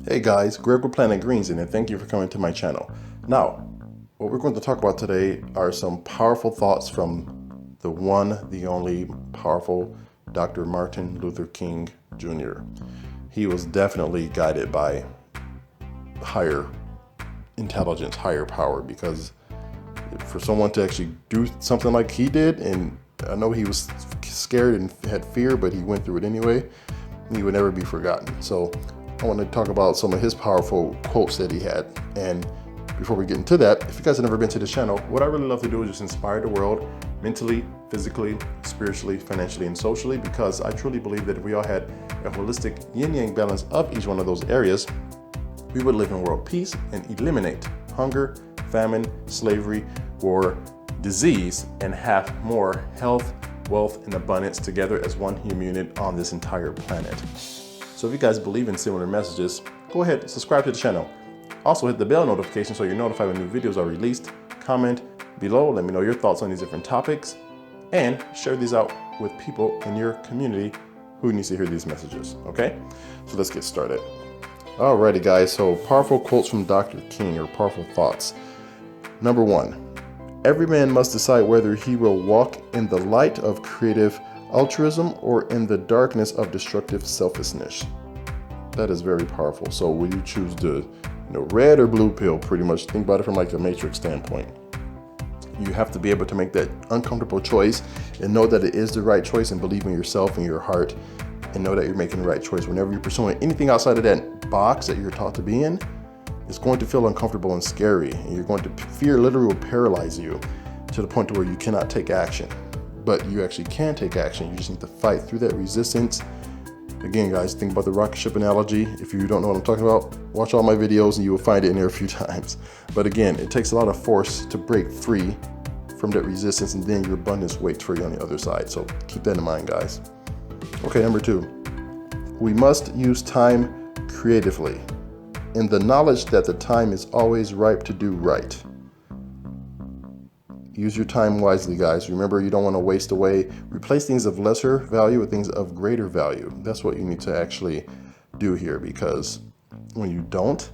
Hey guys, Greg with planetgreenzen, and thank you for coming to my channel. Now, what we're going to talk about today are some powerful thoughts from the one, the only powerful Dr. Martin Luther King Jr. He was definitely guided by higher intelligence, higher power, because for someone to actually do something like he did, and I know he was scared and had fear, but he went through it anyway, he would never be forgotten. So I want to talk about some of his powerful quotes that he had. And before we get into that, if you guys have never been to the channel, what I really love to do is just inspire the world mentally, physically, spiritually, financially, and socially, because I truly believe that if we all had a holistic yin-yang balance of each one of those areas, we would live in world peace and eliminate hunger, famine, slavery, war, disease, and have more health, wealth, and abundance together as one human unit on this entire planet. So if you guys believe in similar messages, go ahead and subscribe to the channel. Also hit the bell notification so you're notified when new videos are released. Comment below, let me know your thoughts on these different topics, and share these out with people in your community who needs to hear these messages, okay? So let's get started. Alrighty guys, so powerful quotes from Dr. King, or powerful thoughts. Number 1, every man must decide whether he will walk in the light of creative altruism or in the darkness of destructive selfishness. That is very powerful. So will you choose the red or blue pill? Pretty much think about it from like a matrix standpoint. You have to be able to make that uncomfortable choice and know that it is the right choice, and believe in yourself and your heart and know that you're making the right choice. Whenever you're pursuing anything outside of that box that you're taught to be in, it's going to feel uncomfortable and scary, and you're going to fear literally will paralyze you to the point to where you cannot take action. But you actually can take action. You just need to fight through that resistance. Again, guys, think about the rocket ship analogy. If you don't know what I'm talking about, watch all my videos and you will find it in there a few times. But again, it takes a lot of force to break free from that resistance, and then your abundance waits for you on the other side. So keep that in mind, guys. Okay, number 2, we must use time creatively in the knowledge that the time is always ripe to do right. Use your time wisely, guys. Remember, you don't want to waste away. Replace things of lesser value with things of greater value. That's what you need to actually do here, because when you don't,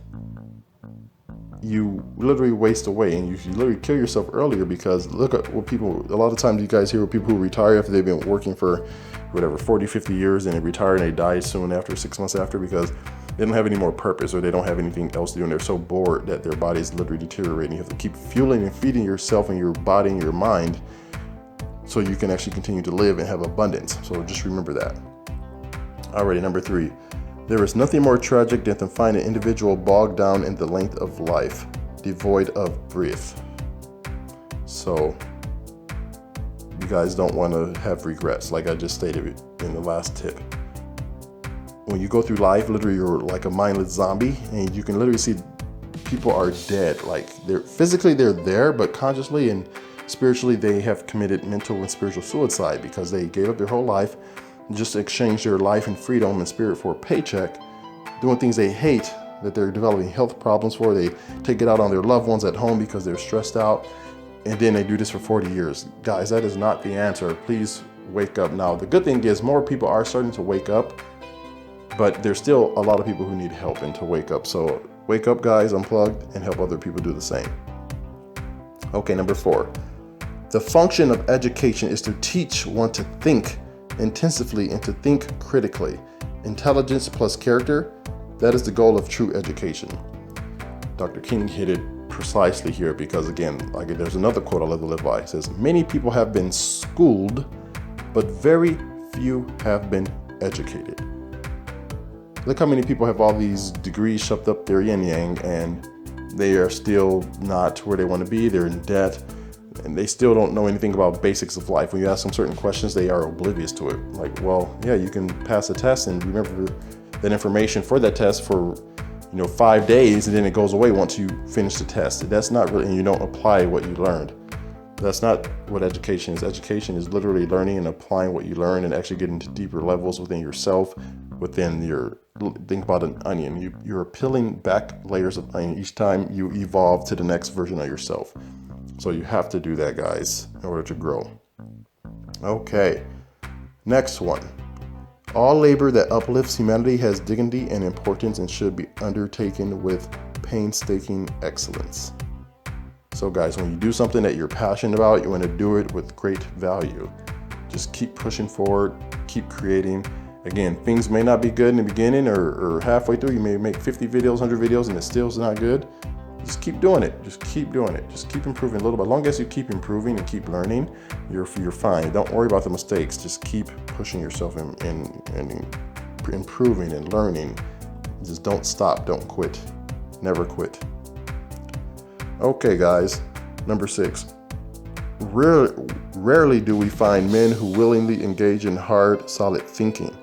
you literally waste away, and you literally kill yourself earlier. Because look at what people, a lot of times you guys hear people who retire after they've been working for whatever 40, 50 years, and they retire and they die soon after, 6 months after, because they don't have any more purpose, or they don't have anything else to do, and they're so bored that their body's literally deteriorating. You have to keep fueling and feeding yourself and your body and your mind so you can actually continue to live and have abundance. So just remember that. Alrighty, number 3. There is nothing more tragic than to find an individual bogged down in the length of life, devoid of breath. So you guys don't want to have regrets, like I just stated in the last tip. When you go through life, literally you're like a mindless zombie, and you can literally see people are dead. Like they're physically there, but consciously and spiritually they have committed mental and spiritual suicide, because they gave up their whole life just to exchange their life and freedom and spirit for a paycheck, doing things they hate, that they're developing health problems for. They take it out on their loved ones at home because they're stressed out, and then they do this for 40 years. Guys, that is not the answer. Please wake up now. The good thing is more people are starting to wake up, but there's still a lot of people who need help and to wake up. So wake up, guys, unplugged, and help other people do the same. Okay, number 4. The function of education is to teach one to think intensively and to think critically. Intelligence plus character, that is the goal of true education. Dr. King hit it precisely here, because again, like there's another quote I love to live by. It says, many people have been schooled, but very few have been educated. Look how many people have all these degrees shoved up their yin yang, and they are still not where they want to be. They're in debt, and they still don't know anything about basics of life. When you ask them certain questions, they are oblivious to it. Like, well, yeah, you can pass a test and remember that information for that test for 5 days, and then it goes away once you finish the test. That's not really, and you don't apply what you learned. That's not what education is. Education is literally learning and applying what you learn, and actually getting to deeper levels within yourself, within your, think about an onion. You're peeling back layers of onion each time you evolve to the next version of yourself. So you have to do that, guys, in order to grow. Okay, next one. All labor that uplifts humanity has dignity and importance and should be undertaken with painstaking excellence. So guys, when you do something that you're passionate about, you want to do it with great value. Just keep pushing forward, keep creating. Again, things may not be good in the beginning or halfway through. You may make 50 videos, 100 videos, and it still's not good. Just keep doing it. Just keep doing it. Just keep improving a little bit. As long as you keep improving and keep learning, you're fine. Don't worry about the mistakes. Just keep pushing yourself and improving and learning. Just don't stop. Don't quit. Never quit. Okay, guys. Number 6. Rarely do we find men who willingly engage in hard, solid thinking.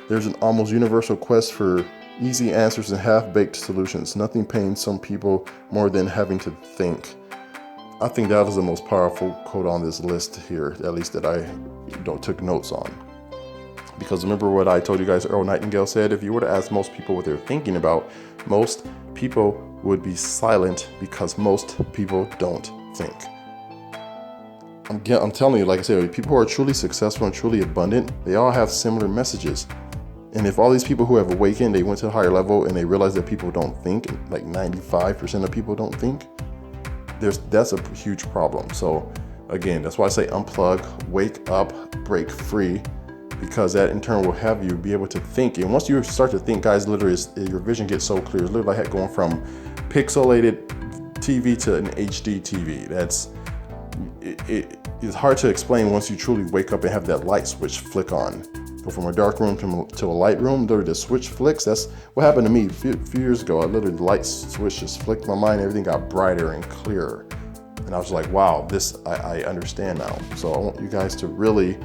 There's an almost universal quest for easy answers and half-baked solutions. Nothing pains some people more than having to think. I think that was the most powerful quote on this list here, at least that I took notes on. Because remember what I told you guys, Nightingale said, if you were to ask most people what they're thinking about, most people would be silent because most people don't think. I'm telling you, like I said, people who are truly successful and truly abundant, they all have similar messages. And if all these people who have awakened, they went to a higher level and they realize that people don't think, like 95% of people don't think, that's a huge problem. So again, that's why I say unplug, wake up, break free, because that in turn will have you be able to think. And once you start to think, guys, literally your vision gets so clear. It's literally like going from pixelated TV to an HD TV. It's hard to explain once you truly wake up and have that light switch flick on. Go from a dark room to a light room, literally the switch flicks. That's what happened to me a few years ago. I literally, the light switch just flicked my mind. Everything got brighter and clearer. And I was like, wow, this, I understand now. So I want you guys to really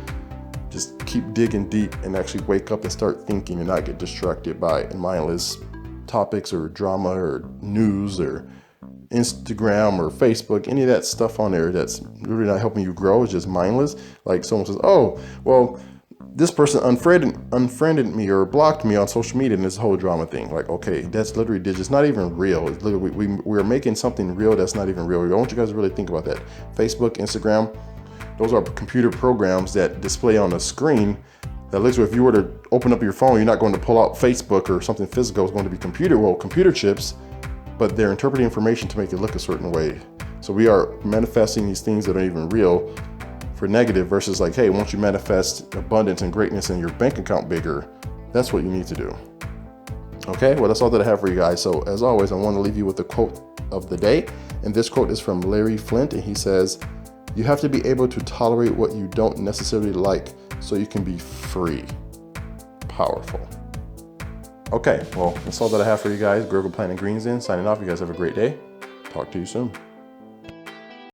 just keep digging deep and actually wake up and start thinking and not get distracted by mindless topics or drama or news or Instagram or Facebook, any of that stuff on there that's really not helping you grow. It's just mindless. Like someone says, oh, well, this person unfriended me or blocked me on social media and this whole drama thing. Like, okay, that's literally just not even real. It's literally, we're making something real that's not even real. I want you guys to really think about that. Facebook, Instagram, those are computer programs that display on a screen that literally, if you were to open up your phone, you're not going to pull out Facebook or something physical. It's going to be computer chips, but they're interpreting information to make it look a certain way. So we are manifesting these things that aren't even real for negative versus like, hey, once you manifest abundance and greatness and your bank account bigger, that's what you need to do. Okay, well, that's all that I have for you guys. So as always, I want to leave you with the quote of the day. And this quote is from Larry Flint, and he says, "You have to be able to tolerate what you don't necessarily like so you can be free." Powerful. Okay, well, that's all that I have for you guys. Green Zen signing off. You guys have a great day. Talk to you soon.